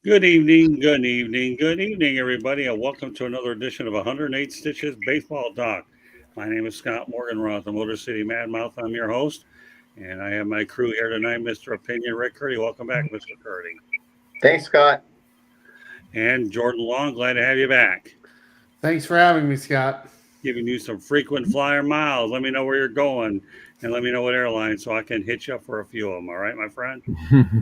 Good evening, everybody, and welcome to another edition of 108 Stitches Baseball Talk. My name is Scott Morganroth, the Motor City Madmouth. I'm your host, and I have my crew here tonight, Mr. Opinion, Rick Curdy. Welcome back, Mr. Curdy. Thanks, Scott. And Jordan Long, glad to have you back. Thanks for having me, Scott. Giving you some frequent flyer miles. Let me know where you're going, and let me know what airline so I can hit you up for a few of them. All right, my friend?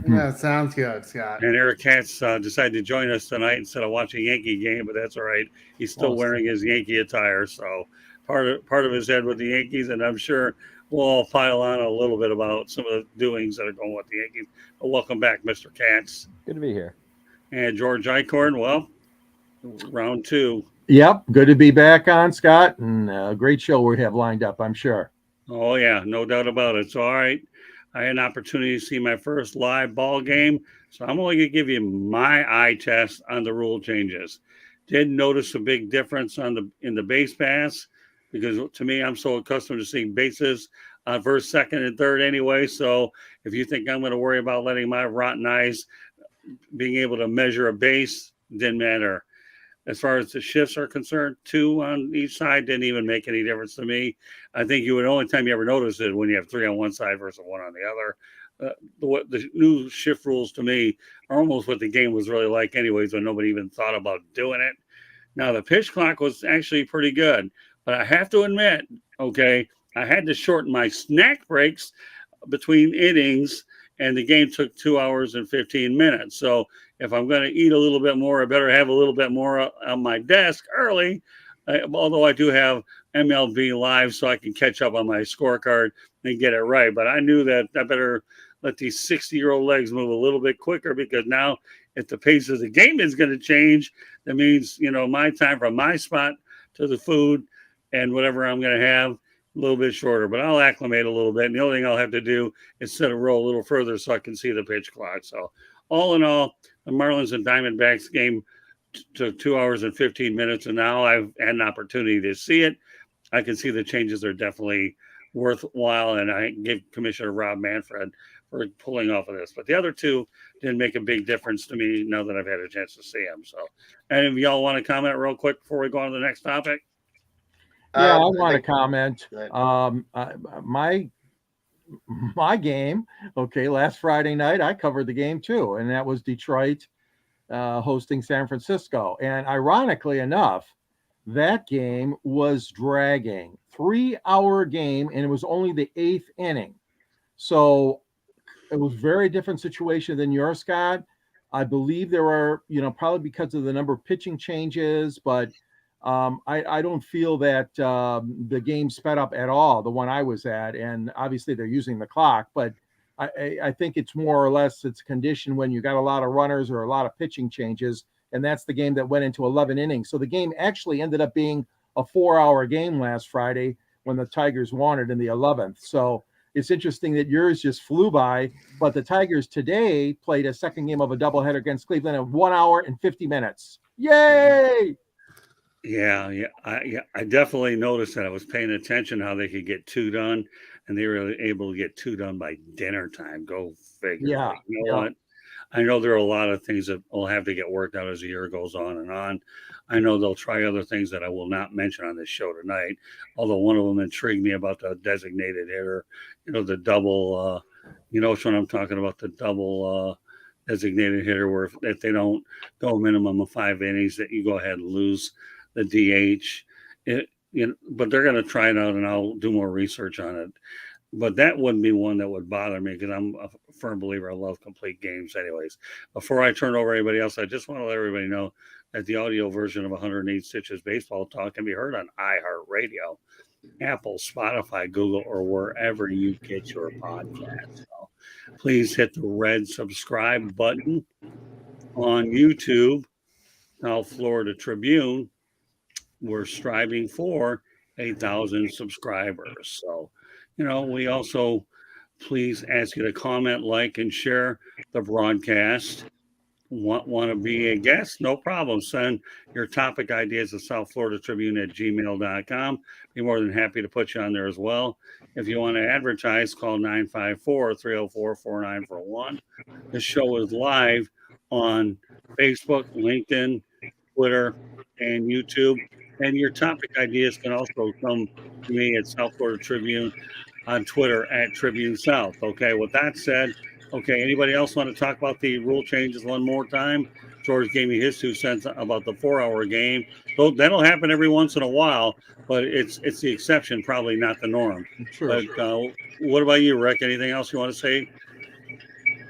Yeah, sounds good, Scott. And Eric Katz decided to join us tonight instead of watching Yankee game, but that's all right. He's still wearing his Yankee attire, so part of his head with the Yankees, and I'm sure we'll all pile on a little bit about some of the doings that are going with the Yankees. But welcome back, Mr. Katz. Good to be here. And George Icorn, well, round two. Yep, good to be back on, Scott, and a great show we have lined up, I'm sure. Oh, yeah, no doubt about it. So, all right, I had an opportunity to see my first live ball game, so I'm only going to give you my eye test on the rule changes. Did notice a big difference in the base pass because to me, I'm so accustomed to seeing bases on first, second, and third anyway. So if you think I'm going to worry about letting my rotten eyes being able to measure a base, didn't matter. As far as the shifts are concerned, 2 on each side didn't even make any difference to me. I think the only time you ever notice it when you have 3 on one side versus 1 on the other. The new shift rules to me are almost what the game was really like anyways when nobody even thought about doing it. Now, the pitch clock was actually pretty good, but I have to admit, okay, I had to shorten my snack breaks between innings, and the game took 2 hours and 15 minutes. So if I'm going to eat a little bit more, I better have a little bit more on my desk early, although I do have MLB Live so I can catch up on my scorecard and get it right. But I knew that I better let these 60-year-old legs move a little bit quicker because now if the pace of the game is going to change, that means, my time from my spot to the food and whatever I'm going to have, a little bit shorter, but I'll acclimate a little bit. And the only thing I'll have to do is set a roll a little further so I can see the pitch clock. So all in all, the Marlins and Diamondbacks game took 2 hours and 15 minutes, and now I've had an opportunity to see it. I can see the changes are definitely worthwhile, and I give Commissioner Rob Manfred for pulling off of this. But the other two didn't make a big difference to me now that I've had a chance to see them. So, any of y'all want to comment real quick before we go on to the next topic? Yeah, I want to comment. My game, okay, last Friday night, I covered the game too, and that was Detroit hosting San Francisco. And ironically enough, that game was dragging. 3-hour game, and it was only the 8th inning. So it was a very different situation than yours, Scott. I believe there were, probably because of the number of pitching changes, but I don't feel that the game sped up at all, the one I was at. And obviously they're using the clock, but I think it's more or less it's a condition when you got a lot of runners or a lot of pitching changes. And that's the game that went into 11 innings. So the game actually ended up being a 4-hour game last Friday when the Tigers won it in the 11th. So it's interesting that yours just flew by, but the Tigers today played a second game of a doubleheader against Cleveland in 1 hour and 50 minutes. Yay! Yeah, I definitely noticed that. I was paying attention how they could get 2 done, and they were able to get 2 done by dinner time. Go figure. Yeah. What? I know there are a lot of things that will have to get worked out as the year goes on and on. I know they'll try other things that I will not mention on this show tonight, although one of them intrigued me about the designated hitter, the double, which one I'm talking about, the double designated hitter where if they don't go a minimum of 5 innings, that you go ahead and lose the DH. But they're going to try it out, and I'll do more research on it. But that wouldn't be one that would bother me because I'm a firm believer I love complete games anyways. Before I turn over anybody else, I just want to let everybody know that the audio version of 108 Stitches Baseball Talk can be heard on iHeartRadio, Apple, Spotify, Google, or wherever you get your podcasts. So please hit the red subscribe button on YouTube. South Florida Tribune, we're striving for 8,000 subscribers. So, we also please ask you to comment, like, and share the broadcast. Want to be a guest? No problem. Send your topic ideas to South Florida Tribune at gmail.com. Be more than happy to put you on there as well. If you want to advertise, call 954-304-4941. The show is live on Facebook, LinkedIn, Twitter, and YouTube. And your topic ideas can also come to me at South Florida Tribune on Twitter at Tribune South. Okay, with that said, okay, anybody else want to talk about the rule changes one more time? George gave me his 2 cents about the 4-hour game. So that'll happen every once in a while, but it's the exception, probably not the norm. True. But what about you, Rick? Anything else you want to say?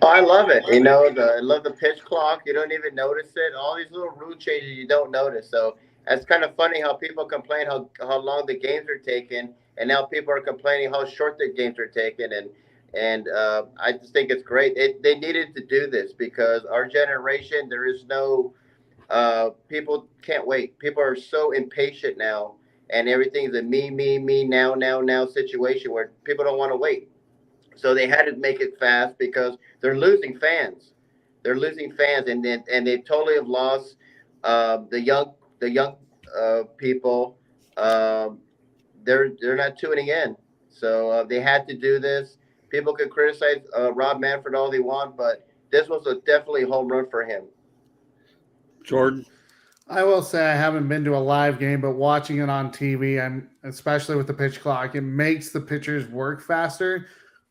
Oh, I love it. I love the pitch clock. You don't even notice it. All these little rule changes you don't notice. So that's kind of funny how people complain how long the games are taking, and now people are complaining how short the games are taking. And I just think it's great. They needed to do this because our generation, there is no people can't wait. People are so impatient now, and everything's a me now situation where people don't want to wait. So they had to make it fast because they're losing fans. They're losing fans, and they totally have lost the young people. They're not tuning in. So they had to do this. People could criticize Rob Manfred all they want, but this was definitely a home run for him. Jordan? I will say I haven't been to a live game, but watching it on TV, and especially with the pitch clock, it makes the pitchers work faster,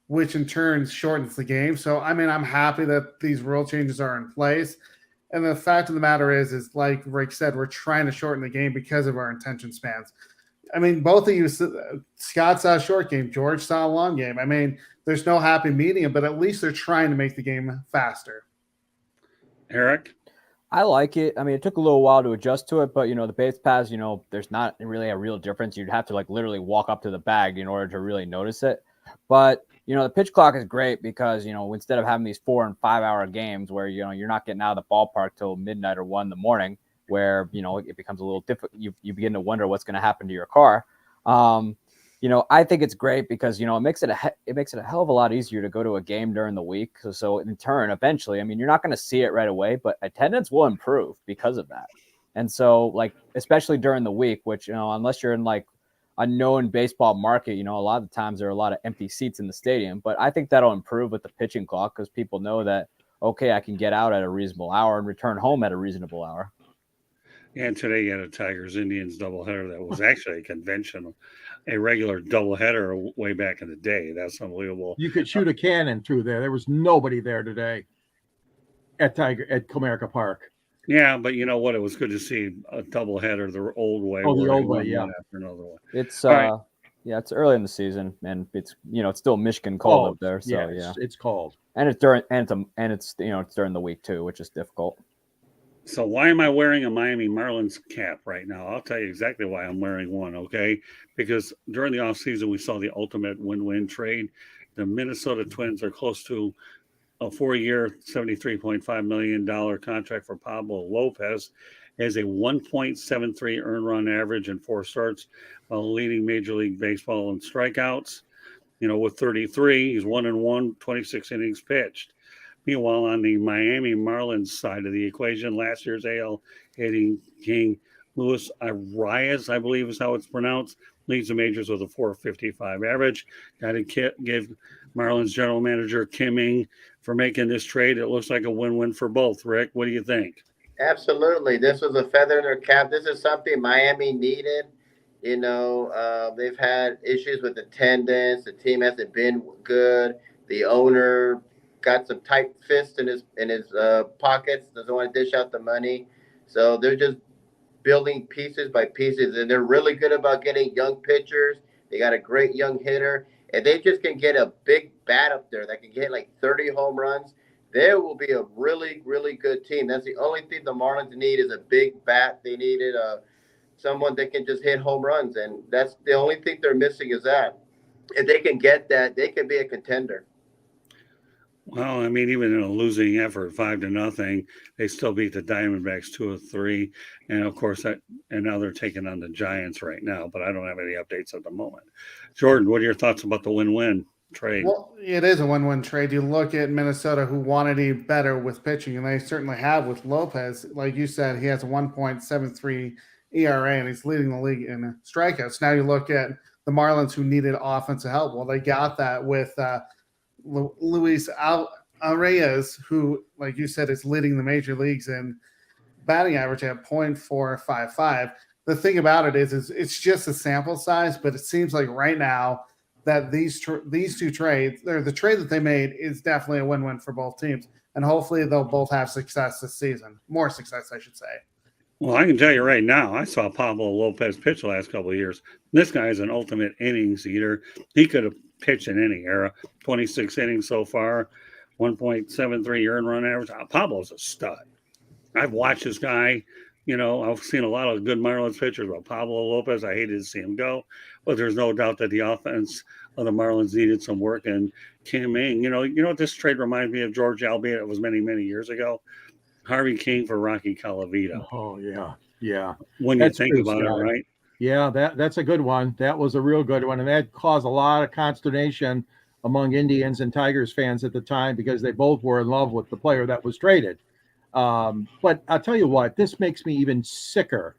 which in turn shortens the game. So, I mean, I'm happy that these rule changes are in place. And the fact of the matter is like Rick said, we're trying to shorten the game because of our attention spans. I mean, both of you, Scott saw a short game, George saw a long game. I mean, there's no happy medium, but at least they're trying to make the game faster. Eric? I like it. I mean, it took a little while to adjust to it, but the base paths, there's not really a real difference. You'd have to literally walk up to the bag in order to really notice it. But the pitch clock is great because instead of having these 4 and 5 hour games where you're not getting out of the ballpark till midnight or 1 in the morning, where it becomes a little difficult. You begin to wonder what's going to happen to your car. I think it's great because it makes it a hell of a lot easier to go to a game during the week. So in turn, eventually, I mean, you're not going to see it right away, but attendance will improve because of that. And so, especially during the week, which unless you're in a known baseball market, a lot of the times there are a lot of empty seats in the stadium. But I think that'll improve with the pitching clock because people know that okay, I can get out at a reasonable hour and return home at a reasonable hour. And today you had a Tigers Indians doubleheader that was actually a regular doubleheader way back in the day. That's unbelievable. You could shoot a cannon through there. There was nobody there today at Comerica Park. Yeah, but you know what? It was good to see a doubleheader the old way. Oh, the old way, yeah. After another one. It's right. Yeah, it's early in the season, and it's it's still Michigan cold up there, so it's cold, and it's during it's during the week too, which is difficult. So why am I wearing a Miami Marlins cap right now? I'll tell you exactly why I'm wearing one, okay? Because during the offseason, we saw the ultimate win-win trade. The Minnesota Twins are close to a 4-year, $73.5 million contract for Pablo Lopez, has a 1.73 earned run average in 4 starts while leading Major League Baseball in strikeouts. With 33, he's 1-1, 26 innings pitched. Meanwhile, on the Miami Marlins side of the equation, last year's AL hitting king Luis Arias, I believe is how it's pronounced, leads the majors with a 4.55 average. Got to give Marlins general manager Kim Ng for making this trade. It looks like a win-win for both. Rick, what do you think? Absolutely. This was a feather in their cap. This is something Miami needed. They've had issues with attendance. The team hasn't been good. The owner got some tight fists in his pockets, doesn't want to dish out the money. So they're just building pieces by pieces, and they're really good about getting young pitchers. They got a great young hitter, and they just can get a big bat up there that can get 30 home runs. There will be a really, really good team. That's the only thing the Marlins need is a big bat. They needed someone that can just hit home runs, and that's the only thing they're missing is that. If they can get that, they can be a contender. Well, I mean, even in a losing effort, 5-0, they still beat the Diamondbacks 2-3, and of course and now they're taking on the Giants right now. But I don't have any updates at the moment. Jordan, what are your thoughts about the win-win trade? Well, it is a win-win trade. You look at Minnesota, who wanted to be better with pitching, and they certainly have with Lopez. Like you said, he has a 1.73 ERA, and he's leading the league in strikeouts. Now you look at the Marlins, who needed offensive help. Well, they got that with Luis Reyes, who, like you said, is leading the major leagues in batting average at .455. The thing about it is it's just a sample size, but it seems like right now that these two trades, or the trade that they made, is definitely a win-win for both teams, and hopefully they'll both have success this season. More success, I should say. Well, I can tell you right now, I saw Pablo Lopez pitch the last couple of years. This guy is an ultimate innings eater. He could have pitched in any era. 26 innings so far, 1.73 earned run average. Pablo's a stud. I've watched this guy. You know, I've seen a lot of good Marlins pitchers, but Pablo Lopez, I hated to see him go. But there's no doubt that the offense of the Marlins needed some work. And Kim Ng, you know what this trade reminds me of, George, albeit it was many, many years ago? Harvey King for Rocky Colavito. Oh, yeah. When That's you think true, about Scott. it, right? Yeah, that's a good one. That was a real good one. And that caused a lot of consternation among Indians and Tigers fans at the time because they both were in love with the player that was traded. But I'll tell you what, this makes me even sicker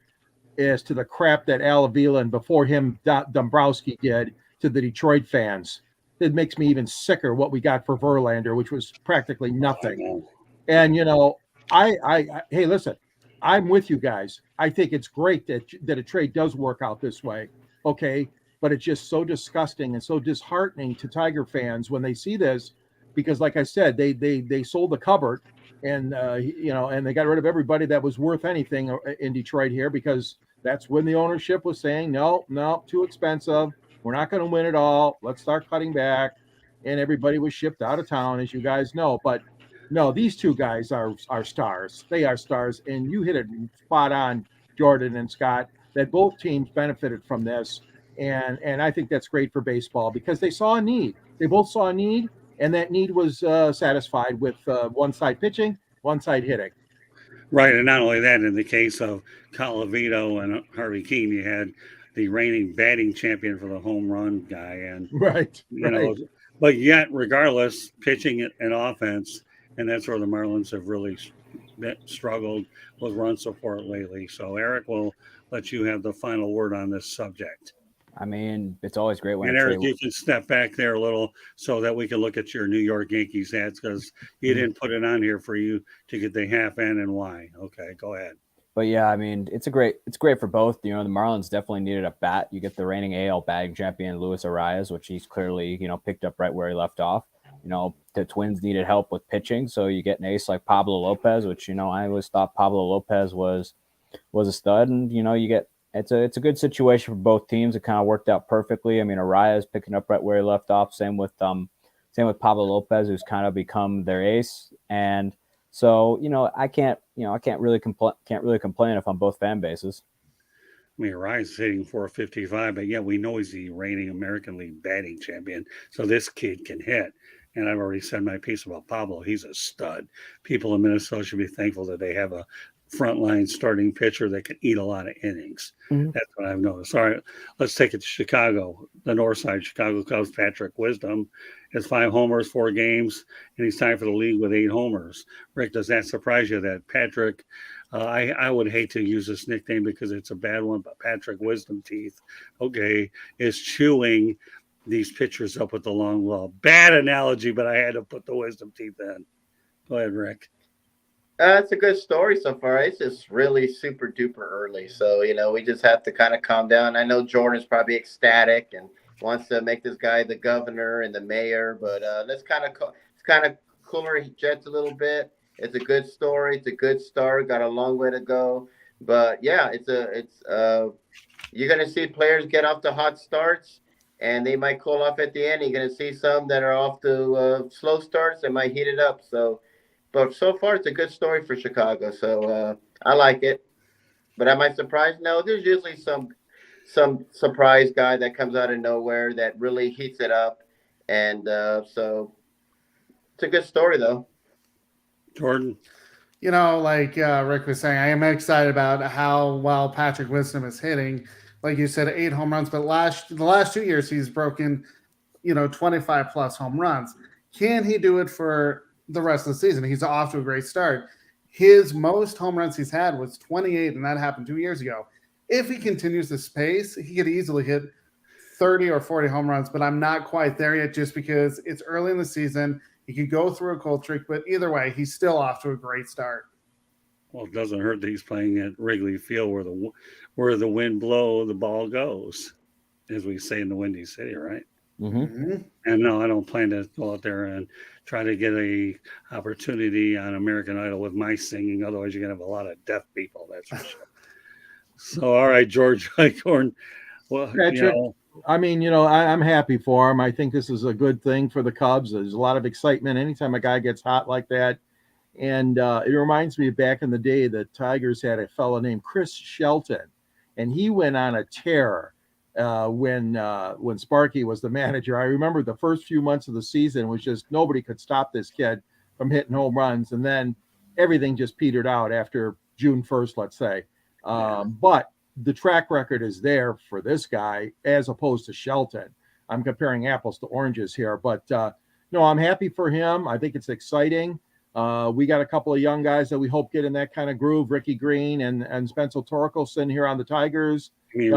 as to the crap that Al Avila and before him Dombrowski did to the Detroit fans. It makes me even sicker what we got for Verlander, which was practically nothing. And, you know, hey, listen, I'm with you guys. I think it's great that a trade does work out this way. Okay. But it's just so disgusting and so disheartening to Tiger fans when they see this, because like I said, they sold the cupboard and, and they got rid of everybody that was worth anything in Detroit here, because that's when the ownership was saying, no, too expensive. We're not going to win it all. Let's start cutting back. And everybody was shipped out of town, as you guys know. But no, these two guys are stars. They are stars. And you hit it spot on, Jordan and Scott, that both teams benefited from this. And I think that's great for baseball because they saw a need. They both saw a need, and that need was satisfied with one side pitching, one side hitting. Right. And not only that, in the case of Colavito and Harvey King, you had the reigning batting champion for the home run guy. And, right. But yet, regardless, pitching and offense, and that's where the Marlins have really struggled with run support lately. So, Eric, will let you have the final word on this subject. I mean, it's always great when. And Eric, you can step back there a little so that we can look at your New York Yankees hats, because you didn't put it on here for you to get the half N and Y. Okay, go ahead. But yeah, I mean, it's great for both. You know, the Marlins definitely needed a bat. You get the reigning AL batting champion Luis Arias, which he's clearly, picked up right where he left off. You know, the Twins needed help with pitching, so you get an ace like Pablo Lopez, which, I always thought Pablo Lopez was a stud, and you get it's a good situation for both teams. It kind of worked out perfectly. I mean, Arias picking up right where he left off. Same with Pablo Lopez, who's kind of become their ace. And so, I can't really complain if I'm both fan bases. I mean, Arias is hitting .455, but yeah, we know he's the reigning American League batting champion. So this kid can hit. And I've already said my piece about Pablo. He's a stud. People in Minnesota should be thankful that they have a frontline starting pitcher that can eat a lot of innings. Mm-hmm. That's what I've noticed. All right, let's take it to Chicago, the north side. Chicago Cubs, Patrick Wisdom has 5 homers, 4 games, and he's tied for the league with 8 homers. Rick, does that surprise you that Patrick, I would hate to use this nickname because it's a bad one, but Patrick Wisdom Teeth, okay, is chewing these pitchers up with the long ball. Bad analogy, but I had to put the wisdom teeth in. Go ahead, Rick. It's a good story so far. It's just really super duper early. So, we just have to kind of calm down. I know Jordan's probably ecstatic and wants to make this guy the governor and the mayor, but let's kind of cooler jets a little bit. It's a good story. It's a good start. Got a long way to go. But yeah, you're going to see players get off to hot starts, and they might cool off at the end. You're going to see some that are off to slow starts and might heat it up. But so far, it's a good story for Chicago. So I like it. But am I surprised? No, there's usually some surprise guy that comes out of nowhere that really heats it up. And so it's a good story, though. Jordan? Like Rick was saying, I am excited about how well Patrick Wisdom is hitting. Like you said, 8 home runs, but the last 2 years he's broken, 25 plus home runs. Can he do it for the rest of the season? He's off to a great start. His most home runs he's had was 28, and that happened 2 years ago. If he continues this pace, he could easily hit 30 or 40 home runs, but I'm not quite there yet just because it's early in the season. He could go through a cold streak, but either way, he's still off to a great start. Well, it doesn't hurt that he's playing at Wrigley Field where the wind blows, the ball goes, as we say in the Windy City, right? Mm-hmm. And no, I don't plan to go out there and try to get a opportunity on American Idol with my singing. Otherwise, you're gonna have a lot of deaf people. That's for sure. So, all right, George Eichhorn. Well, Patrick, I mean, I'm happy for him. I think this is a good thing for the Cubs. There's a lot of excitement anytime a guy gets hot like that. And it reminds me back in the day the Tigers had a fellow named Chris Shelton, and he went on a tear when Sparky was the manager. I remember the first few months of the season was just nobody could stop this kid from hitting home runs, and then everything just petered out after June 1st, let's say. But the track record is there for this guy as opposed to Shelton. I'm comparing apples to oranges here, but no, I'm happy for him. I think it's exciting. We got a couple of young guys that we hope get in that kind of groove. Ricky Green and Spencer Torkelson here on the Tigers. I mean,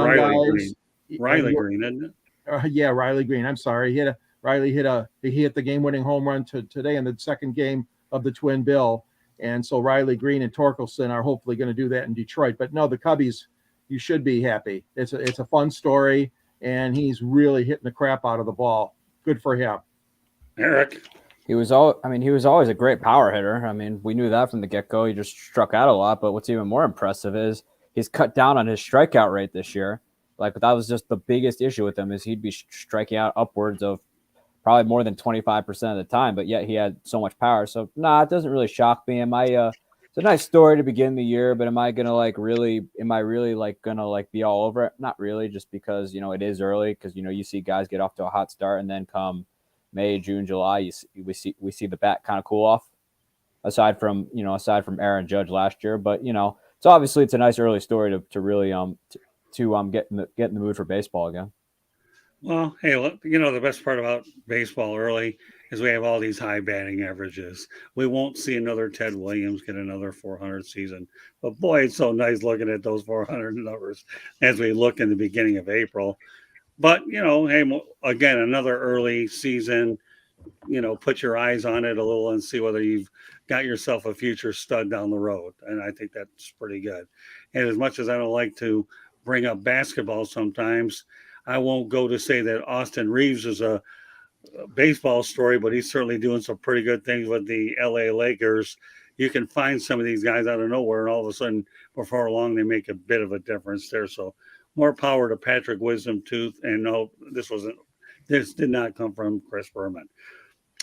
Riley Green, isn't it? Yeah, Riley Green. I'm sorry. He hit the game-winning home run today in the second game of the Twin Bill. And so Riley Green and Torkelson are hopefully going to do that in Detroit. But no, the Cubbies, you should be happy. It's a fun story, and he's really hitting the crap out of the ball. Good for him. Eric. He was always a great power hitter. I mean, we knew that from the get-go. He just struck out a lot, but what's even more impressive is he's cut down on his strikeout rate this year. Like, that was just the biggest issue with him, is he'd be striking out upwards of probably more than 25% of the time, but yet he had so much power. So, it doesn't really shock me. It's a nice story to begin the year, but am I really gonna be all over it? Not really, just because, it is early, because, you see guys get off to a hot start, and then come May, June, July, we see the bat kind of cool off, aside from Aaron Judge last year. But, so obviously it's a nice early story to really get in the mood for baseball again. Well, hey, look, the best part about baseball early is we have all these high batting averages. We won't see another Ted Williams get another 400 season, but boy, it's so nice looking at those 400 numbers as we look in the beginning of April. But, hey, again, another early season, put your eyes on it a little and see whether you've got yourself a future stud down the road. And I think that's pretty good. And as much as I don't like to bring up basketball sometimes, I won't go to say that Austin Reeves is a baseball story, but he's certainly doing some pretty good things with the LA Lakers. You can find some of these guys out of nowhere, and all of a sudden, before long, they make a bit of a difference there. So more power to Patrick Wisdom Tooth. And no, this did not come from Chris Berman.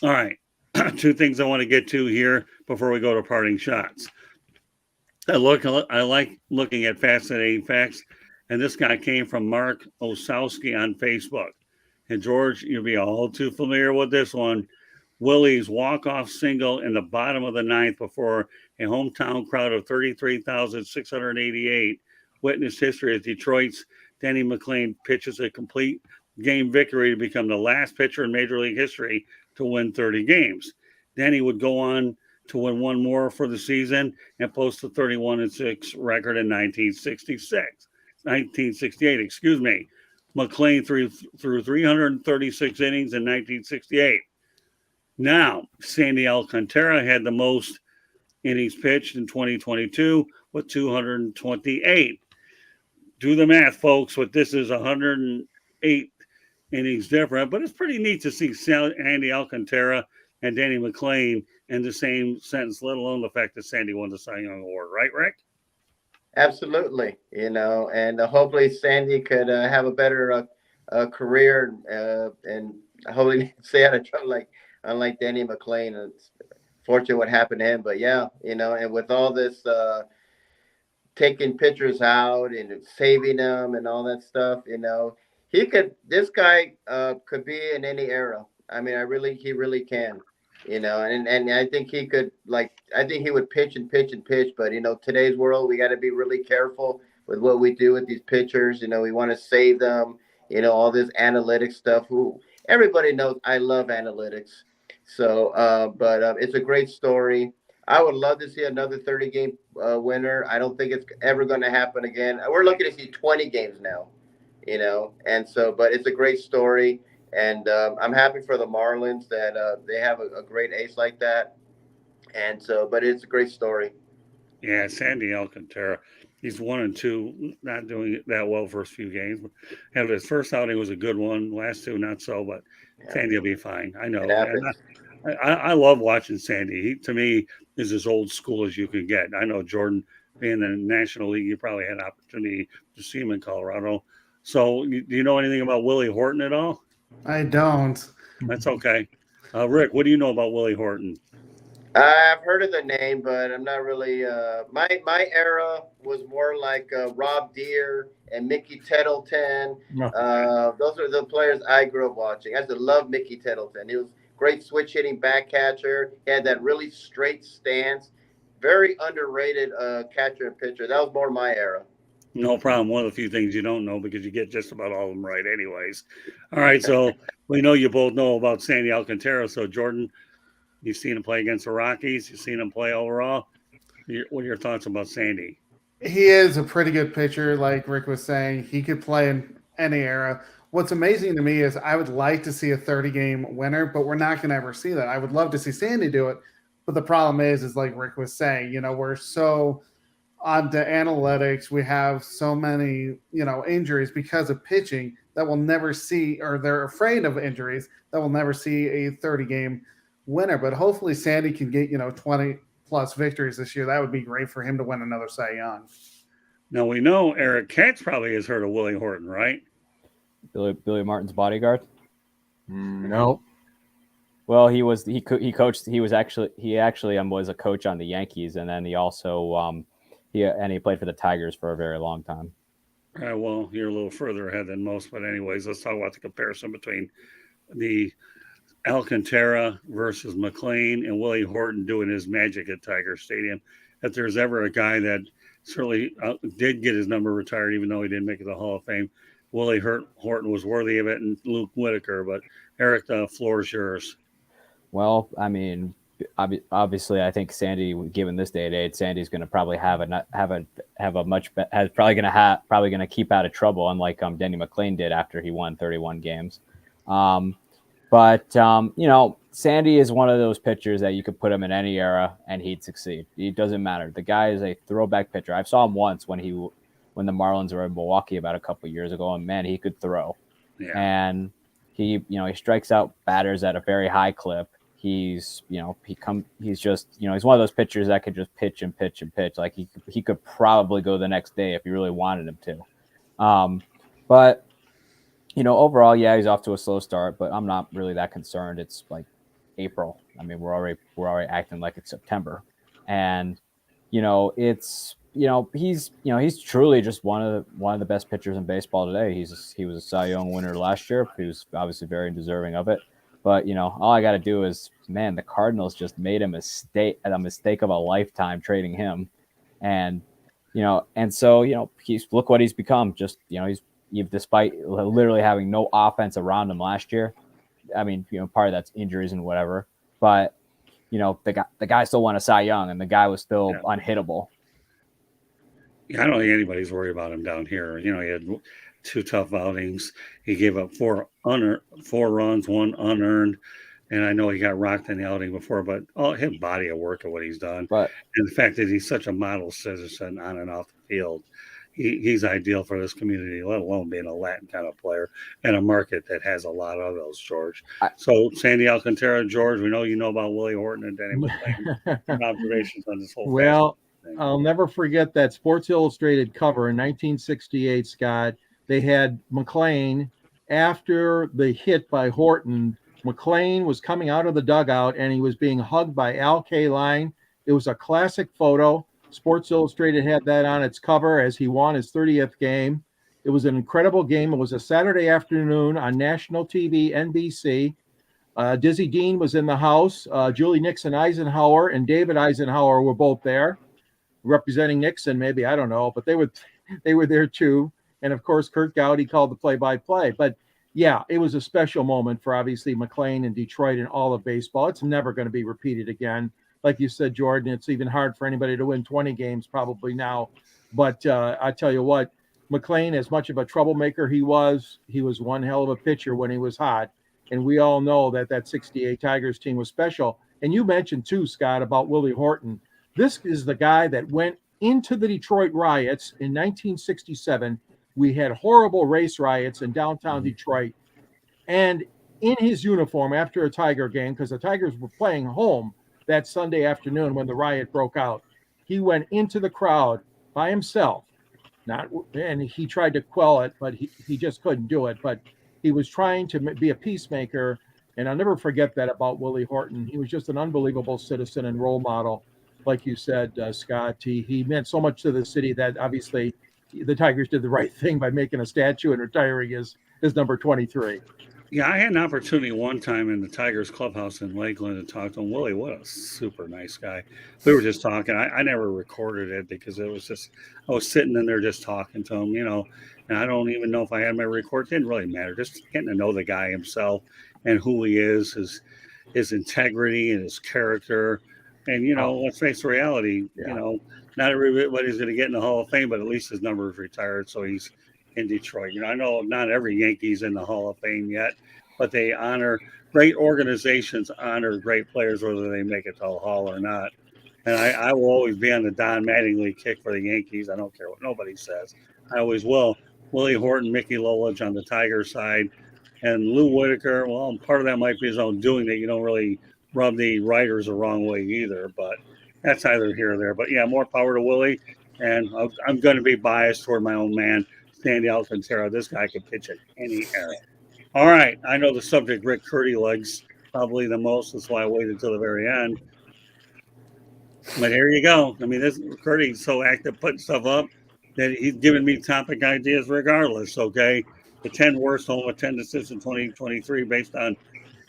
All right. Two things I want to get to here before we go to parting shots. I like looking at fascinating facts. And this guy came from Mark Osowski on Facebook. And George, you'll be all too familiar with this one. Willie's walk-off single in the bottom of the ninth before a hometown crowd of 33,688 witnessed history as Detroit's Denny McLain pitches a complete game victory to become the last pitcher in Major League history to win 30 games. Denny would go on to win one more for the season and post a 31-6 record in 1968, excuse me. McLain threw 336 innings in 1968. Now, Sandy Alcantara had the most innings pitched in 2022 with 228. Do the math, folks, but this is 108 innings different, but it's pretty neat to see Sandy Alcantara and Danny McLain in the same sentence, let alone the fact that Sandy won the Cy Young Award. Right, Rick? Absolutely, and hopefully Sandy could have a better career and hopefully stay out of trouble unlike Danny McLain. It's fortunate what happened to him, but yeah, and with all this taking pitchers out and saving them and all that stuff, this guy could be in any era. I mean, he really can. And I think he could, I think he would pitch and pitch and pitch. But, today's world, we got to be really careful with what we do with these pitchers. We want to save them, all this analytics stuff. Everybody knows I love analytics. So, but it's a great story. I would love to see another 30-game winner. I don't think it's ever going to happen again. We're looking to see 20 games now, and so, but it's a great story. And I'm happy for the Marlins that they have a great ace like that. And so, but it's a great story. Yeah, Sandy Alcantara. He's 1-2, not doing that well first few games. And his first outing was a good one. Last two, not so, but Yeah, Sandy will be fine. I know. it And happens. I love watching Sandy. He, to me, is as old school as you can get. I know Jordan, being in the National League, you probably had opportunity to see him in Colorado. So, do you know anything about Willie Horton at all? I don't. That's okay. Rick, what do you know about Willie Horton? I've heard of the name, but I'm not really. My era was more like Rob Deere and Mickey Tettleton. No. Those are the players I grew up watching. I used to love Mickey Tettleton. He was great switch hitting back catcher. He had that really straight stance. Very underrated catcher and pitcher. That was more my era. No problem. One of the few things you don't know because you get just about all of them right, anyways. All right, so we know you both know about Sandy Alcantara. So, Jordan, you've seen him play against the Rockies. You've seen him play overall. What are your thoughts about Sandy? He is a pretty good pitcher, like Rick was saying. He could play in any era. What's amazing to me is I would like to see a 30-game winner, but we're not going to ever see that. I would love to see Sandy do it, but the problem is like Rick was saying, we're so on the analytics. We have so many, injuries because of pitching that we'll never see, or they're afraid of injuries that we'll never see a 30-game winner. But hopefully Sandy can get, 20 plus victories this year. That would be great for him to win another Cy Young. Now, we know Eric Katz probably has heard of Willie Horton, right? Billy Martin's bodyguard. No. Well, he coached. He actually was a coach on the Yankees, and then he also he played for the Tigers for a very long time. Well, you're a little further ahead than most, but anyways, let's talk about the comparison between the Alcantara versus McLean and Willie Horton doing his magic at Tiger Stadium. If there's ever a guy that certainly did get his number retired, even though he didn't make it to the Hall of Fame, Willie Horton was worthy of it, and Luke Whitaker. But Eric, the floor is yours. Well, I mean, obviously, I think Sandy, given this day and age, Sandy's going to probably probably going to keep out of trouble, unlike Denny McLean did after he won 31 games. But Sandy is one of those pitchers that you could put him in any era and he'd succeed. It doesn't matter. The guy is a throwback pitcher. I saw him once when the Marlins were in Milwaukee about a couple of years ago, and man, he could throw. Yeah. And he strikes out batters at a very high clip. He's one of those pitchers that could just pitch and pitch and pitch. Like he could probably go the next day if you really wanted him to. But overall, yeah, he's off to a slow start, but I'm not really that concerned. It's like April. I mean, we're already acting like it's September, and he's truly just one of the best pitchers in baseball today. He was a Cy Young winner last year. He was obviously very deserving of it. But all I got to do is, man, the Cardinals just made a mistake of a lifetime trading him, and so look what he's become. Just despite literally having no offense around him last year. I mean, part of that's injuries and whatever, but the guy still won a Cy Young, and the guy was still unhittable. Yeah, I don't think anybody's worried about him down here. He had 2 tough outings. He gave up 4 runs, 1 unearned. And I know he got rocked in the outing before, but his body of work of what he's done. But and the fact that he's such a model citizen on and off the field, he's ideal for this community, let alone being a Latin kind of player and a market that has a lot of those, George. So Sandy Alcantara, George, we know you know about Willie Horton and Denny McLean. Observations on this whole Well, thing. I'll never forget that Sports Illustrated cover in 1968, Scott. They had McLean after the hit by Horton. McLean was coming out of the dugout and he was being hugged by Al Kaline. It was a classic photo. Sports Illustrated had that on its cover as he won his 30th game. It was an incredible game. It was a Saturday afternoon on national TV, NBC. Dizzy Dean was in the house. Julie Nixon Eisenhower and David Eisenhower were both there, representing Nixon, maybe, I don't know, but they were there too. And of course, Kurt Gowdy called the play-by-play. But yeah, it was a special moment for obviously McLean and Detroit and all of baseball. It's never going to be repeated again. Like you said, Jordan, it's even hard for anybody to win 20 games probably now. But I tell you what, McLean, as much of a troublemaker he was one hell of a pitcher when he was hot. And we all know that that 68 Tigers team was special. And you mentioned too, Scott, about Willie Horton. This is the guy that went into the Detroit riots in 1967. We had horrible race riots in downtown Detroit. And in his uniform after a Tiger game, because the Tigers were playing home that Sunday afternoon when the riot broke out, he went into the crowd by himself. And he tried to quell it, but he just couldn't do it. But he was trying to be a peacemaker. And I'll never forget that about Willie Horton. He was just an unbelievable citizen and role model. Like you said, Scott, he meant so much to the city that obviously the Tigers did the right thing by making a statue and retiring his number 23. Yeah, I had an opportunity one time in the Tigers clubhouse in Lakeland to talk to him. Willie, what a super nice guy. We were just talking. I never recorded it because it was just, I was sitting in there just talking to him, and I don't even know if I had my record. It didn't really matter. Just getting to know the guy himself and who he is, his integrity and his character. And, let's face the reality, not everybody's going to get in the Hall of Fame, but at least his number is retired. So he's in Detroit. I know not every Yankee's in the Hall of Fame yet, but they honor great organizations, honor great players, whether they make it to the Hall or not. And I will always be on the Don Mattingly kick for the Yankees. I don't care what nobody says. I always will. Willie Horton, Mickey Lolich on the Tiger side, and Lou Whitaker. Well, part of that might be his own doing that you don't really rub the writers the wrong way either, but that's either here or there. But yeah, more power to Willie. And I'm going to be biased toward my own man, Sandy Alcantara. This guy can pitch at any era. All right. I know the subject Rick Curdy likes probably the most. That's why I waited until the very end. But here you go. I mean, this Curdy's so active putting stuff up that he's giving me topic ideas regardless, okay? The 10 worst home attendances in 2023 based on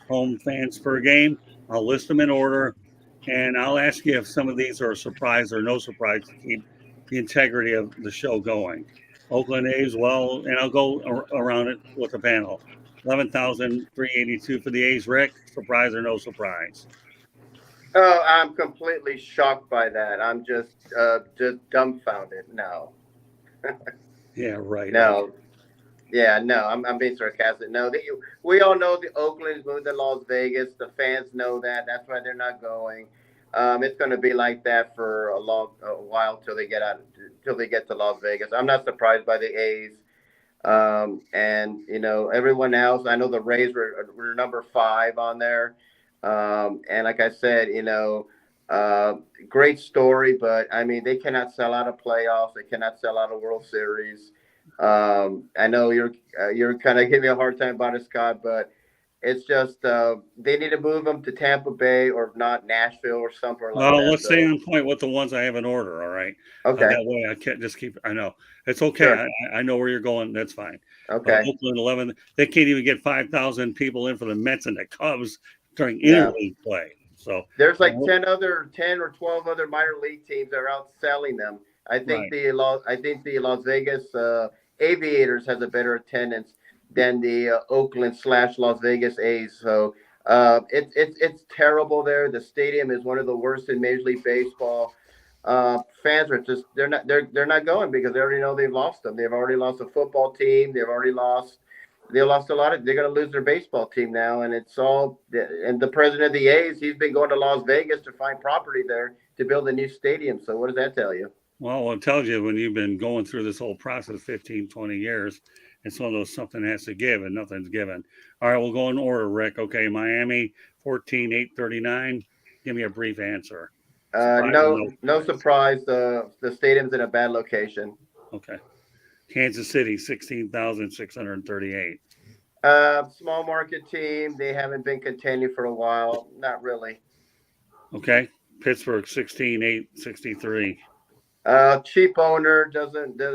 home fans per game. I'll list them in order, and I'll ask you if some of these are a surprise or no surprise to keep the integrity of the show going. Oakland A's, well, and I'll go around it with the panel. 11,382 for the A's. Rick, surprise or no surprise? Oh, I'm completely shocked by that. I'm just dumbfounded. No. Yeah, right. No. Yeah, no, I'm being sarcastic. No, we all know the Oakland's moved to Las Vegas. The fans know that. That's why they're not going. It's going to be like that for a while till they get to Las Vegas. I'm not surprised by the A's. And everyone else. I know the Rays were number 5 on there. And like I said, great story, but I mean they cannot sell out of playoffs. They cannot sell out of World Series. I know you're kind of giving me a hard time about it, Scott, but it's just they need to move them to Tampa Bay or not Nashville or somewhere like that. Well, let's stay on point with the ones I have in order. All right. Okay. That way I can't just keep. I know it's okay. Sure. I know where you're going. That's fine. Okay. Oakland 11. They can't even get 5,000 people in for the Mets and the Cubs during interleague play. So there's like 10 or 12 other minor league teams that are out selling them. I think the Las Vegas Aviators has a better attendance than the Oakland/Las Vegas A's. So it's terrible there. The stadium is one of the worst in Major League Baseball. Fans are just they're not going because they already know they've lost them. They've already lost a football team. They lost a lot of. They're going to lose their baseball team now, and it's all. And the president of the A's, he's been going to Las Vegas to find property there to build a new stadium. So what does that tell you? Well, it tells you when you've been going through this whole process 15, 20 years, it's one of those something has to give and nothing's given. All right, we'll go in order, Rick. Okay, Miami, 14,839. Give me a brief answer. No surprise. The stadium's in a bad location. Okay. Kansas City, 16,638. Small market team. They haven't been contending for a while. Not really. Okay. Pittsburgh, 16,863. Cheap owner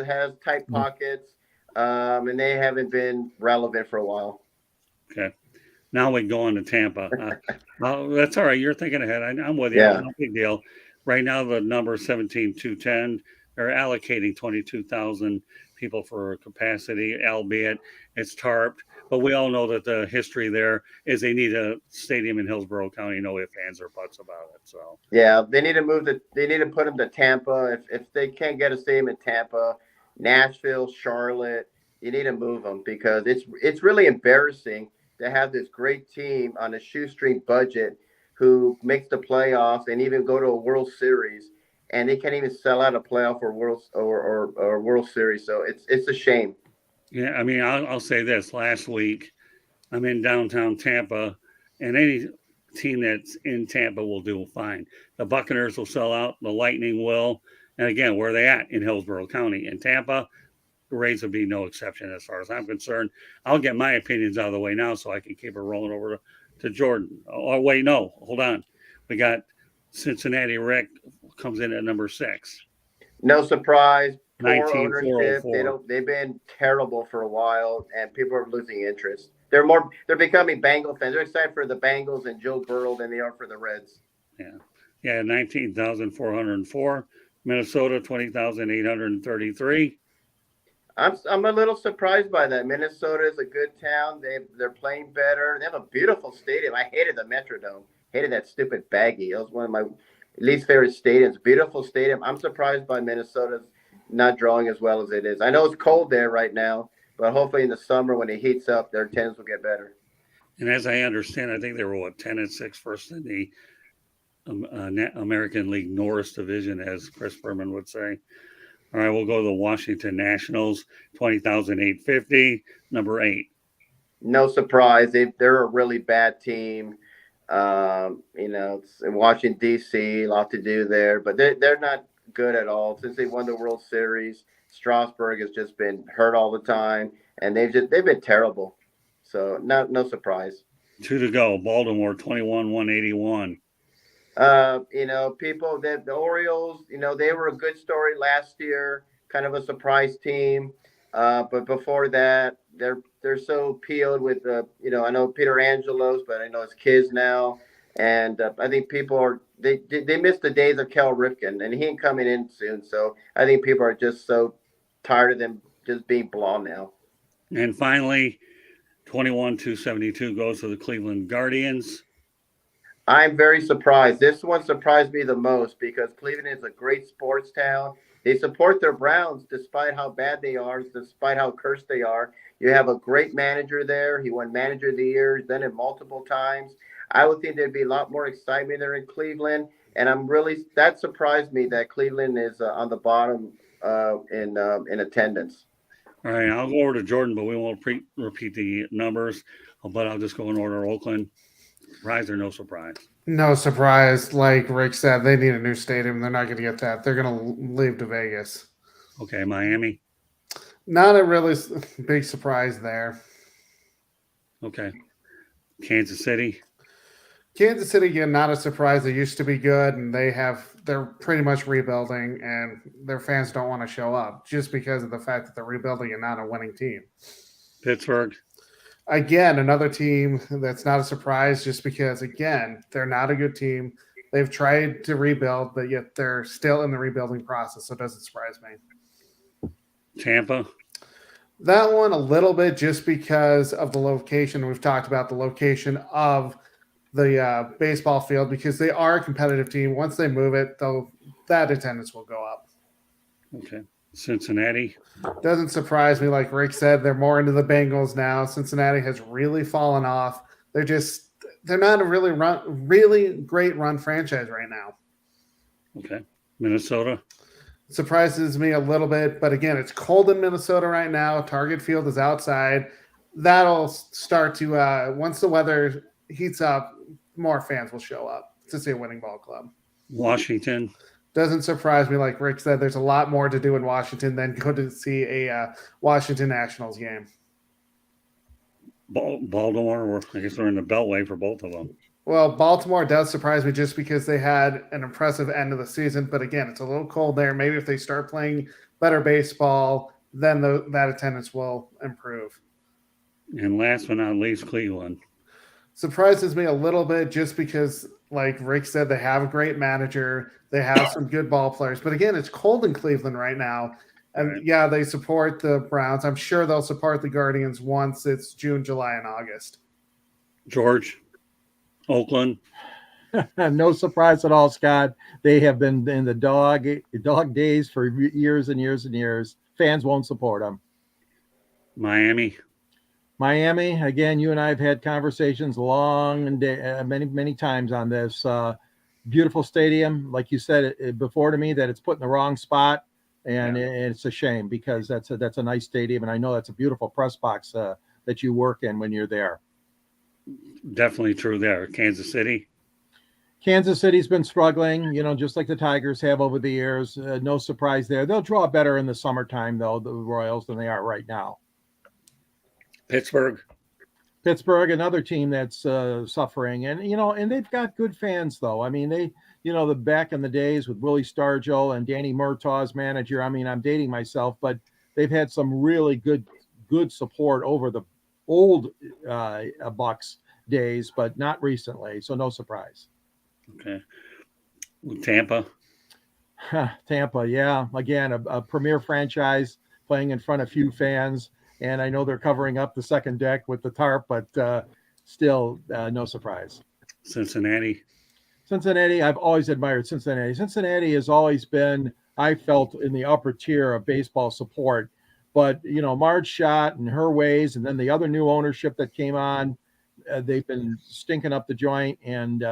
has tight pockets, and they haven't been relevant for a while. Okay. Now we go on to Tampa. That's all right. You're thinking ahead. I'm with you. Yeah. No big deal. Right now, the number is 17,210. They're allocating 22,000 people for capacity, albeit it's tarped. But we all know that the history there is they need a stadium in Hillsborough County. No ifs, ands, or buts about it. So yeah, they need to put them to Tampa. If they can't get a stadium in Tampa, Nashville, Charlotte. You need to move them because it's really embarrassing to have this great team on a shoestring budget who makes the playoffs and even go to a World Series, and they can't even sell out a playoff or World Series. So it's a shame. Yeah, I mean, I'll say this. Last week, I'm in downtown Tampa, and any team that's in Tampa will do fine. The Buccaneers will sell out. The Lightning will. And again, where are they at? In Hillsborough County. In Tampa, the Rays would be no exception as far as I'm concerned. I'll get my opinions out of the way now so I can keep it rolling over to Jordan. Oh, wait, no. Hold on. We got Cincinnati Rick comes in at number 6. No surprise. Poor 19,404. ownership. They've been terrible for a while, and people are losing interest. They're becoming Bengal fans. They're excited for the Bengals and Joe Burrow than they are for the Reds. Yeah, 19,404. Minnesota, 20,833. I'm a little surprised by that. Minnesota is a good town. They're playing better. They have a beautiful stadium. I hated the Metrodome. Hated that stupid baggy. It was one of my least favorite stadiums. Beautiful stadium. I'm surprised by Minnesota's not drawing as well as it is. I know it's cold there right now, but hopefully in the summer when it heats up, their attendance will get better. And as I understand, I think they were 10-6 first in the American League Norris division, as Chris Berman would say. All right, we'll go to the Washington Nationals, 20,850, number 8. No surprise. They're a really bad team. It's in Washington, D.C., a lot to do there, but they're not good at all. Since they won the World Series, Strasburg has just been hurt all the time, and they've been terrible. So no surprise. 2 to go. Baltimore, 21,181. The Orioles, they were a good story last year, kind of a surprise team. But before that, they're so peeled with I know Peter Angelos, but I know his kids now, and I think people they miss the days of Cal Ripken, and he ain't coming in soon. So I think people are just so tired of them just being blonde now. And finally, 21,272 goes to the Cleveland Guardians. I'm very surprised. This one surprised me the most because Cleveland is a great sports town. They support their Browns despite how bad they are, despite how cursed they are. You have a great manager there. He won Manager of the Year. He's done it multiple times. I would think there'd be a lot more excitement there in Cleveland. And that surprised me that Cleveland is on the bottom in attendance. All right, I'll go over to Jordan, but we won't repeat the numbers. But I'll just go in order. Oakland, surprise or no surprise? No surprise. Like Rick said, they need a new stadium. They're not going to get that. They're going to leave to Vegas. Okay, Miami. Not a really big surprise there. Okay. Kansas City. Kansas City, again, not a surprise. They used to be good, and they're pretty much rebuilding, and their fans don't want to show up just because of the fact that they're rebuilding and not a winning team. Pittsburgh. Again, another team that's not a surprise just because, again, they're not a good team. They've tried to rebuild, but yet they're still in the rebuilding process, so it doesn't surprise me. Tampa. That one a little bit just because of the location. We've talked about the location of the baseball field because they are a competitive team. Once they move it, that attendance will go up. Okay. Cincinnati. Doesn't surprise me. Like Rick said, they're more into the Bengals now. Cincinnati has really fallen off. They're not a really great run franchise right now. Okay. Minnesota. Surprises me a little bit, but again, it's cold in Minnesota right now. Target Field is outside. That'll start to once the weather heats up, more fans will show up to see a winning ball club. Washington. Doesn't surprise me. Like Rick said, there's a lot more to do in Washington than go to see a Washington Nationals game. Baltimore, I guess they're in the Beltway for both of them. Well, Baltimore does surprise me just because they had an impressive end of the season. But again, it's a little cold there. Maybe if they start playing better baseball, then that attendance will improve. And last but not least, Cleveland. Surprises me a little bit just because, like Rick said, they have a great manager. They have some good ball players. But again, it's cold in Cleveland right now. And right. Yeah, they support the Browns. I'm sure they'll support the Guardians once it's June, July, and August. George. Oakland. No surprise at all, Scott. They have been in the dog days for years and years and years. fans won't support them. Miami. Miami, again, you and I have had conversations long and many times on this. Beautiful stadium, like you said before to me, that it's put in the wrong spot, and it's a shame because that's a nice stadium, and I know that's a beautiful press box that you work in when you're there. Definitely true there. Kansas City. Kansas City's been struggling, just like the Tigers have over the years. No surprise there. They'll draw better in the summertime, though, the Royals, than they are right now. Pittsburgh, another team that's suffering, and they've got good fans, though. I mean, the back in the days with Willie Stargell and Danny Murtaugh as manager. I mean, I'm dating myself, but they've had some really good support over the old Bucks days, but not recently. So no surprise. okay. Tampa, Tampa, yeah. Again, a premier franchise playing in front of few fans. And I know they're covering up the second deck with the tarp, but still no surprise. Cincinnati, I've always admired Cincinnati. Cincinnati has always been, I felt, in the upper tier of baseball support. But, Marge Schott and her ways, and then the other new ownership that came on, they've been stinking up the joint and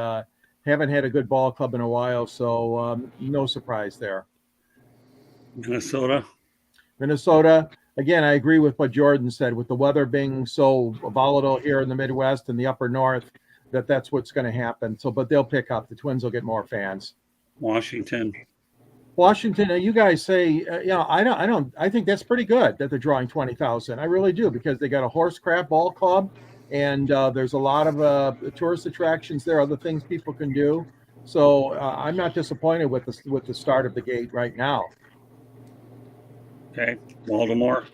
haven't had a good ball club in a while. So no surprise there. Minnesota, again, I agree with what Jordan said, with the weather being so volatile here in the Midwest and the upper North, that's what's going to happen. So, but they'll pick up. The Twins will get more fans. Washington, you guys say, I think that's pretty good that they're drawing 20,000. I really do, because they got a horse crap ball club, and there's a lot of tourist attractions there, other things people can do. So I'm not disappointed with the start of the gate right now. okay. Baltimore,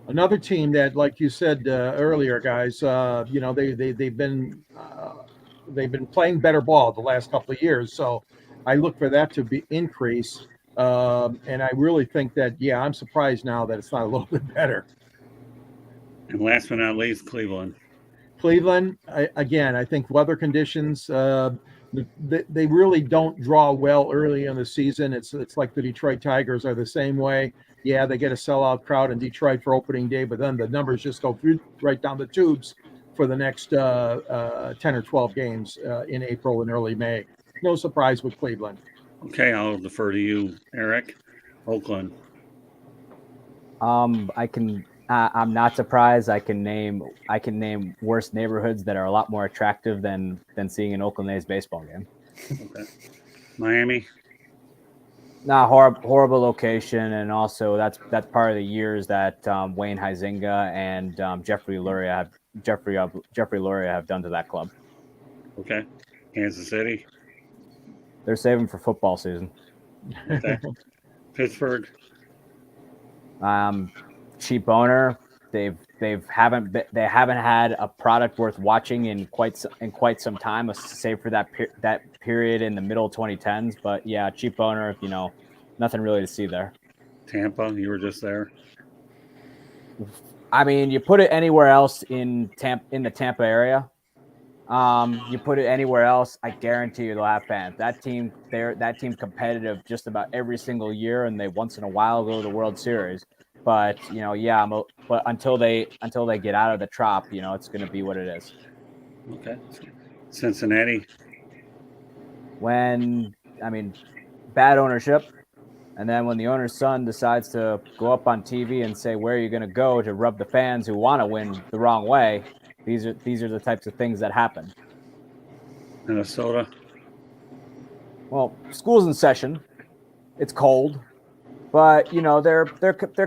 another team that, like you said earlier, guys, they've been playing better ball the last couple of years. So I look for that to be increase, and I really think that I'm surprised now that it's not a little bit better. and last but not least, Cleveland. I think weather conditions, they really don't draw well early in the season. It's like the Detroit Tigers are the same way. Yeah, they get a sellout crowd in Detroit for opening day, but then the numbers just go through right down the tubes for the next 10 or 12 games in April and early May. No surprise with Cleveland. Okay, I'll defer to you, Eric. Oakland. I'm not surprised. I can name worse neighborhoods that are a lot more attractive than seeing an Oakland A's baseball game. Okay. Miami. Horrible location, and also that's part of the years that Wayne Huizenga and Jeffrey Luria have done to that club. Okay. Kansas City. They're saving for football season. Okay. Pittsburgh. Cheap owner. They haven't had a product worth watching in quite some time, save for that period in the middle 2010s. But yeah, cheap owner. Nothing really to see there. Tampa. You were just there. I mean, you put it anywhere else in the Tampa area. You put it anywhere else, I guarantee you they'll have fans. That team's competitive just about every single year, and they once in a while go to the World Series. But but until they get out of the trop, it's going to be what it is. Okay. Cincinnati. Bad ownership, and then when the owner's son decides to go up on TV and say where are you going to go to rub the fans who want to win the wrong way, these are the types of things that happen. Minnesota. Well, school's in session. It's cold. But they're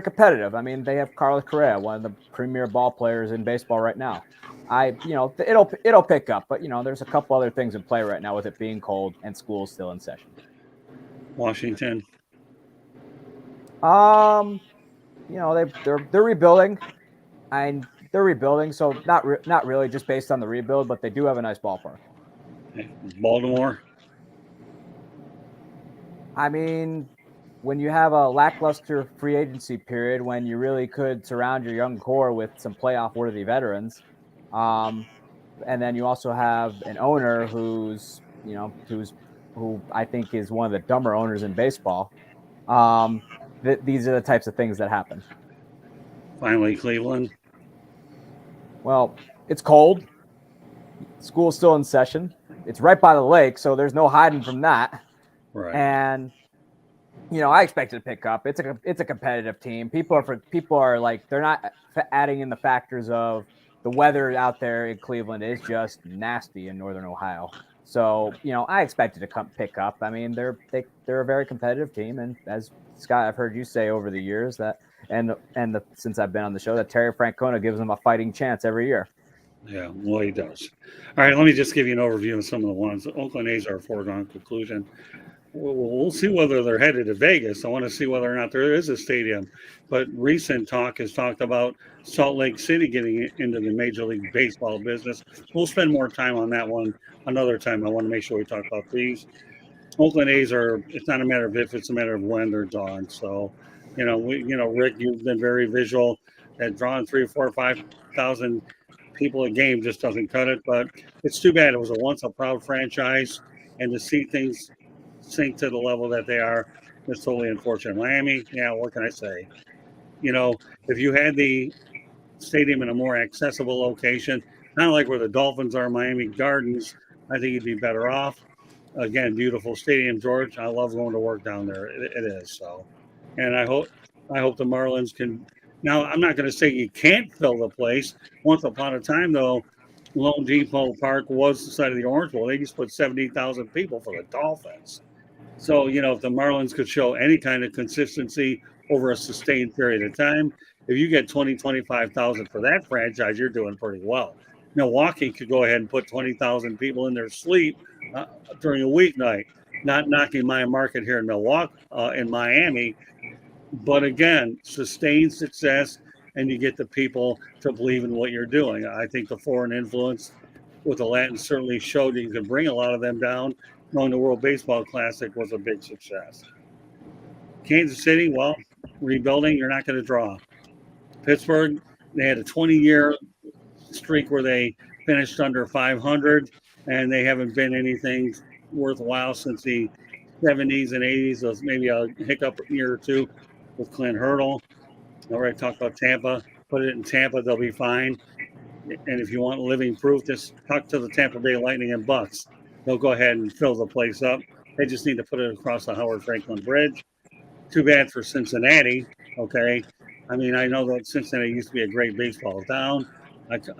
competitive. I mean, they have Carlos Correa, one of the premier ball players in baseball right now. It'll pick up, but there's a couple other things in play right now with it being cold and school still in session. Washington. They're rebuilding, and they're rebuilding, so not really just based on the rebuild, but they do have a nice ballpark. Okay. Baltimore. I mean, when you have a lackluster free agency period, when you really could surround your young core with some playoff-worthy veterans, and then you also have an owner who I think is one of the dumber owners in baseball. these are the types of things that happen. Finally, Cleveland. Well, it's cold. School's still in session. It's right by the lake, so there's no hiding from that. Right. And I expected to pick up. It's a competitive team. People are like, they're not adding in the factors of the weather out there in Cleveland is just nasty in Northern Ohio. So I expected to pick up. I mean, they're a very competitive team, and as Scott, I've heard you say over the years that, since I've been on the show, that Terry Francona gives them a fighting chance every year. Yeah, well, he does. All right, let me just give you an overview of some of the ones. The Oakland A's are a foregone conclusion. We'll see whether they're headed to Vegas. I want to see whether or not there is a stadium. But recent talk has talked about Salt Lake City getting into the Major League Baseball business. We'll spend more time on that one another time. I want to make sure we talk about these. Oakland A's it's not a matter of if, it's a matter of when they're done. So, Rick, you've been very visual. That drawing 3,000 or 5,000 people a game just doesn't cut it. But it's too bad. It was once a proud franchise, and to see things sink to the level that they are, it's totally unfortunate. Miami, yeah, what can I say? If you had the stadium in a more accessible location, kind of like where the Dolphins are, Miami Gardens, I think you'd be better off. Again, beautiful stadium, George. I love going to work down there. It is so, and I hope the Marlins can. Now, I'm not going to say you can't fill the place. Once upon a time, though, Lone Depot Park was the site of the Orange Bowl. They just put 70,000 people for the Dolphins. So, if the Marlins could show any kind of consistency over a sustained period of time, if you get 20, 25,000 for that franchise, you're doing pretty well. Milwaukee could go ahead and put 20,000 people in their sleep during a weeknight. Not knocking my market here in Milwaukee, in Miami, but again, sustained success, and you get the people to believe in what you're doing. I think the foreign influence with the Latin certainly showed that you could bring a lot of them down. Knowing the World Baseball Classic was a big success. Kansas City, well, rebuilding, you're not going to draw. Pittsburgh, they had a 20-year streak where they finished under 500, and they haven't been anything worthwhile since the 70s and 80s. So maybe a hiccup year or two with Clint Hurdle. Already talked about Tampa. Put it in Tampa, they'll be fine. And if you want living proof, just talk to the Tampa Bay Lightning and Bucks. They'll go ahead and fill the place up. They just need to put it across the Howard Franklin Bridge. Too bad for Cincinnati. Okay. I mean, I know that Cincinnati used to be a great baseball town.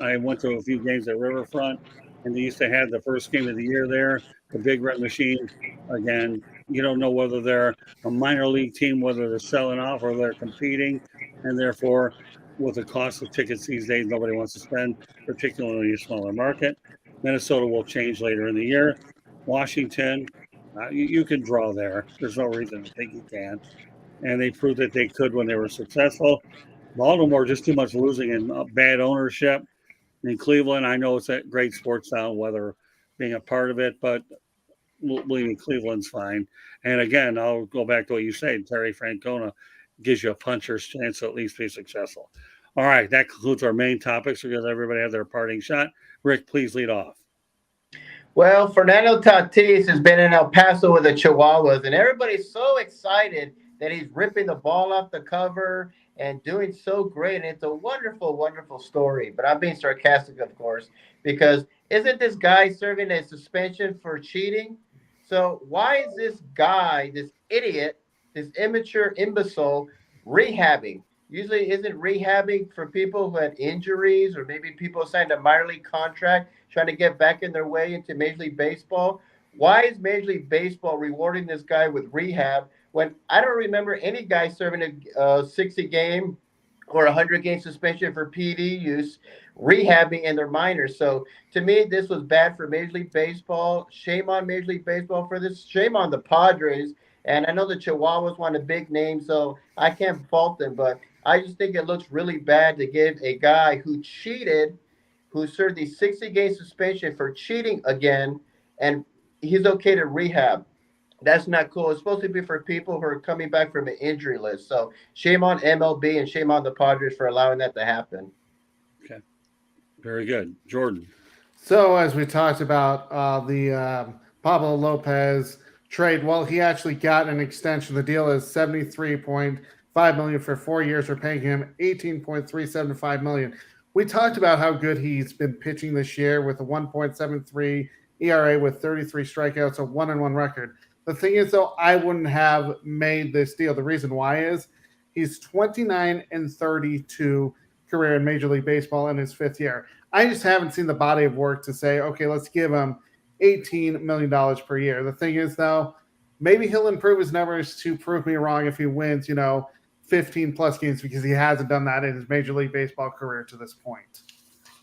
I went to a few games at Riverfront, and they used to have the first game of the year there, the Big Red Machine. Again, you don't know whether they're a minor league team, whether they're selling off or they're competing, and therefore, with the cost of tickets these days, nobody wants to spend, particularly a smaller market. Minnesota will change later in the year. Washington, you can draw there. There's no reason to think you can. And they proved that they could when they were successful. Baltimore, just too much losing and bad ownership. In Cleveland, I know it's a great sports town, whether being a part of it, but believe me, Cleveland's fine. And again, I'll go back to what you said. Terry Francona gives you a puncher's chance to at least be successful. All right, that concludes our main topics because everybody had their parting shot. Rick, please lead off. Well, Fernando Tatis has been in El Paso with the Chihuahuas, and everybody's so excited that he's ripping the ball off the cover and doing so great. And it's a wonderful, wonderful story. But I'm being sarcastic, of course, because isn't this guy serving a suspension for cheating? So why is this guy, this idiot, this immature imbecile, rehabbing? Usually isn't rehabbing for people who had injuries or maybe people signed a minor league contract trying to get back in their way into Major League Baseball? Why is Major League Baseball rewarding this guy with rehab when I don't remember any guy serving a 60-game or 100-game suspension for PD use, rehabbing in their minors? So to me, this was bad for Major League Baseball. Shame on Major League Baseball for this. Shame on the Padres. And I know the Chihuahuas want a big name, so I can't fault them. But I just think it looks really bad to give a guy who cheated, who served the 60-game suspension for cheating again, and he's okay to rehab. That's not cool. It's supposed to be for people who are coming back from an injury list. So shame on MLB and shame on the Padres for allowing that to happen. Okay. Very good. Jordan. So as we talked about the Pablo Lopez trade. Well, he actually got an extension. The deal is $73.5 million for 4 years. We're paying him $18.375 million. We talked about how good he's been pitching this year with a 1.73 ERA with 33 strikeouts, a 1-1 record. The thing is, though, I wouldn't have made this deal. The reason why is he's 29-32 career in Major League Baseball in his 5th year. I just haven't seen the body of work to say, okay, let's give him $18 million per year. The thing is, though, maybe he'll improve his numbers to prove me wrong if he wins, 15 plus games, because he hasn't done that in his Major League Baseball career to this point.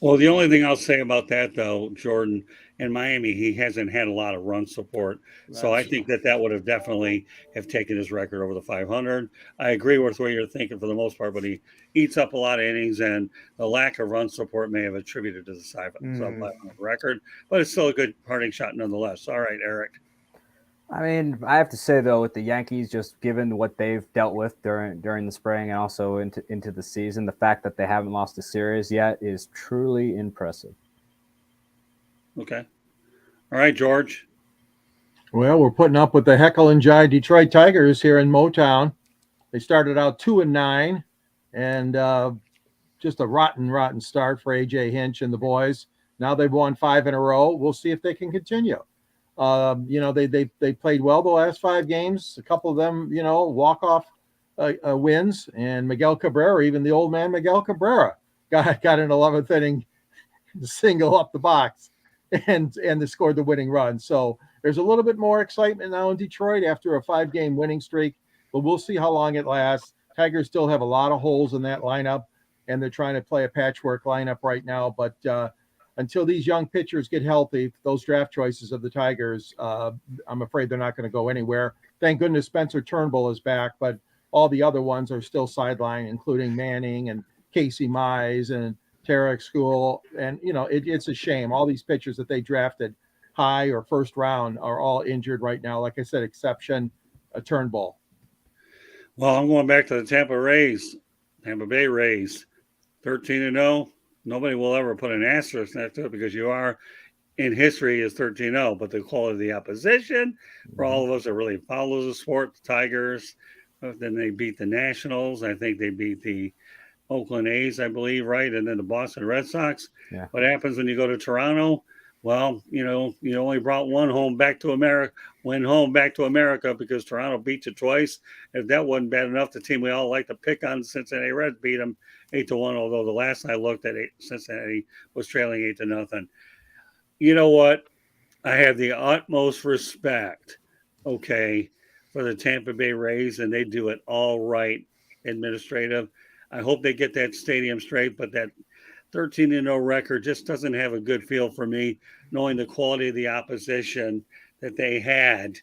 Well, the only thing I'll say about that, though, Jordan, in Miami, he hasn't had a lot of run support. So I think that would have definitely have taken his record over the 500. I agree with what you're thinking for the most part, but he eats up a lot of innings, and the lack of run support may have attributed to the 500 record. But it's still a good parting shot nonetheless. All right, Eric. I mean, I have to say though, with the Yankees, just given what they've dealt with during the spring and also into the season, the fact that they haven't lost a series yet is truly impressive. Okay. All right, George. Well, we're putting up with the Heckle and Jai Detroit Tigers here in Motown. They started out 2-9, and just a rotten start for AJ Hinch and the boys. Now they've won 5 in a row. We'll see if they can continue. They played well the last 5 games. A couple of them, walk-off wins. And Miguel Cabrera, even the old man Miguel Cabrera, got an 11th inning single up the box and they scored the winning run. So there's a little bit more excitement now in Detroit after a 5-game winning streak, but we'll see how long it lasts. Tigers still have a lot of holes in that lineup, and they're trying to play a patchwork lineup right now. But until these young pitchers get healthy, those draft choices of the Tigers, I'm afraid they're not going to go anywhere. Thank goodness Spencer Turnbull is back, but all the other ones are still sidelined, including Manning and Casey Mize and Tarek School. And, it's a shame. All these pitchers that they drafted high or first round are all injured right now. Like I said, exception Turnbull. Well, I'm going back to the Tampa Bay Rays, 13-0. Nobody will ever put an asterisk next to it because you are in history is 13-0, but the quality of the opposition for all of us that really follows the sport, the Tigers, then they beat the Nationals. I think they beat the Oakland A's, I believe, right? And then the Boston Red Sox. Yeah. What happens when you go to Toronto? Well, you only brought one home back to America, went home back to America because Toronto beat you twice. If that wasn't bad enough, the team we all like to pick on, Cincinnati Reds, beat them 8-1, although the last I looked at Cincinnati was trailing 8-0. You know what? I have the utmost respect, okay, for the Tampa Bay Rays, and they do it all right, administrative. I hope they get that stadium straight, but that 13-0 record just doesn't have a good feel for me, knowing the quality of the opposition that they had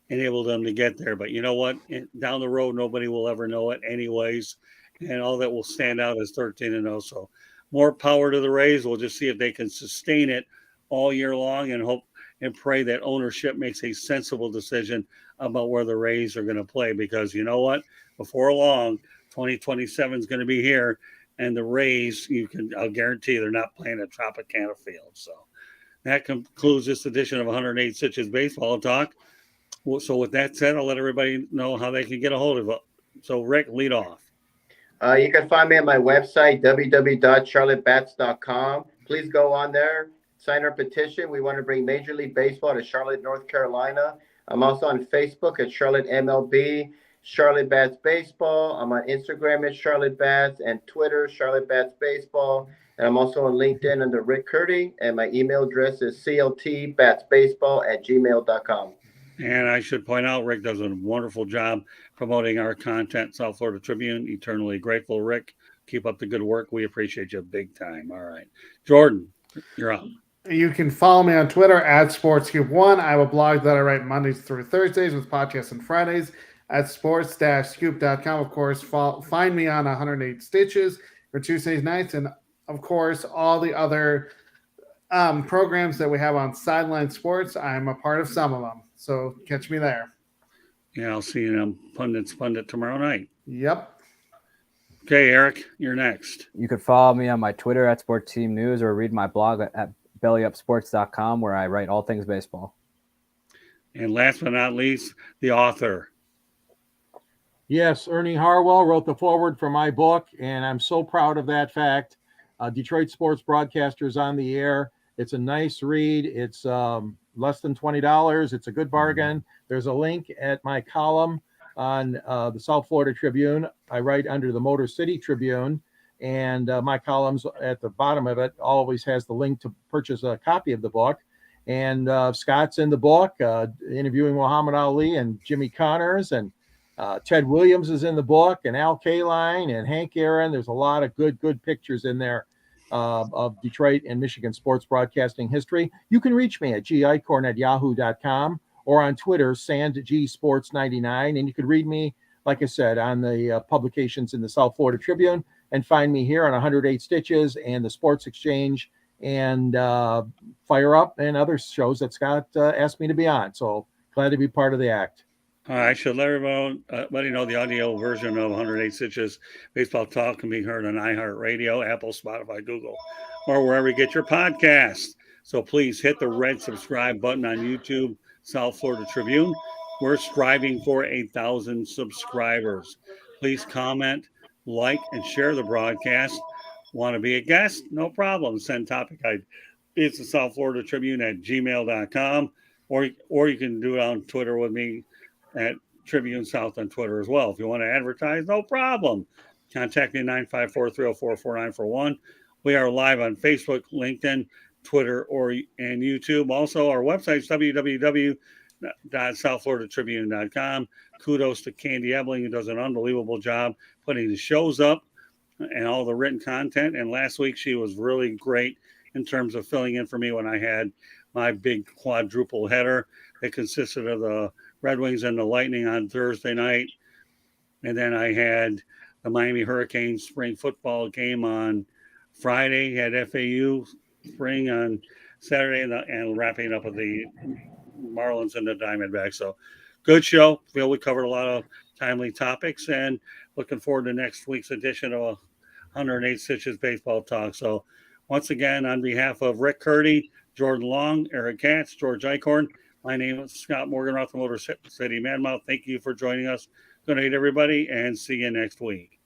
enabled them to get there. But you know what? Down the road, nobody will ever know it anyways, and all that will stand out is 13-0. So more power to the Rays. We'll just see if they can sustain it all year long and hope and pray that ownership makes a sensible decision about where the Rays are going to play, because you know what? Before long, 2027 is going to be here. And the Rays, I'll guarantee they're not playing at Tropicana Field. So that concludes this edition of 108 Stitches Baseball Talk. So with that said, I'll let everybody know how they can get a hold of it. So Rick, lead off. You can find me at my website, www.charlottebats.com. Please go on there, sign our petition. We want to bring Major League Baseball to Charlotte, North Carolina. I'm also on Facebook at Charlotte MLB. Charlotte Bats Baseball. I'm on Instagram at Charlotte Bats and Twitter, Charlotte Bats Baseball. And I'm also on LinkedIn under Rick Curdy. And my email address is cltbatsbaseball@gmail.com. And I should point out, Rick does a wonderful job promoting our content, South Florida Tribune. Eternally grateful, Rick. Keep up the good work. We appreciate you big time. All right. Jordan, you're up. You can follow me on Twitter at SportsScoop1. I have a blog that I write Mondays through Thursdays with podcasts on Fridays at sports-scoop.com. Of course, find me on 108 Stitches for Tuesdays nights, and of course, all the other programs that we have on Sideline Sports. I'm a part of some of them, so catch me there. Yeah, I'll see you on Pundit tomorrow night. Yep. Okay, Eric, you're next. You could follow me on my Twitter at Sports Team News, or read my blog at bellyupsports.com, where I write all things baseball. And last but not least, the author. Yes, Ernie Harwell wrote the foreword for my book, and I'm so proud of that fact. Detroit Sports Broadcasters on the Air. It's a nice read. It's less than $20. It's a good bargain. There's a link at my column on the South Florida Tribune. I write under the Motor City Tribune, and my columns at the bottom of it always has the link to purchase a copy of the book. And Scott's in the book, interviewing Muhammad Ali and Jimmy Connors, and Ted Williams is in the book, and Al Kaline and Hank Aaron. There's a lot of good pictures in there of Detroit and Michigan sports broadcasting history. You can reach me at gicorn@yahoo.com or on Twitter, SandGSports99. And you can read me, like I said, on the publications in the South Florida Tribune, and find me here on 108 Stitches and the Sports Exchange and Fire Up and other shows that Scott asked me to be on. So glad to be part of the act. I should let everybody know the audio version of 108 Stitches Baseball Talk can be heard on iHeartRadio, Apple, Spotify, Google, or wherever you get your podcasts. So please hit the red subscribe button on YouTube, South Florida Tribune. We're striving for 1,000 subscribers. Please comment, like, and share the broadcast. Want to be a guest? No problem. Send topic ideas to South Florida Tribune at gmail.com, or you can do it on Twitter with me at Tribune South on Twitter as well. If you want to advertise, no problem. Contact me at 954-304-4941. We are live on Facebook, LinkedIn, Twitter, and YouTube. Also, our website is www.southfloridatribune.com. Kudos to Candy Ebling, who does an unbelievable job putting the shows up and all the written content. And last week, she was really great in terms of filling in for me when I had my big quadruple header. It consisted of the Red Wings and the Lightning on Thursday night. And then I had the Miami Hurricanes spring football game on Friday, had FAU spring on Saturday, and wrapping up with the Marlins and the Diamondbacks. So good show. Feel we covered a lot of timely topics, and looking forward to next week's edition of 108 Stitches Baseball Talk. So once again, on behalf of Rick Curdy, Jordan Long, Eric Katz, George Eichhorn, my name is Scott Morganroth, the Motor City Manmouth. Thank you for joining us. Good night, everybody, and see you next week.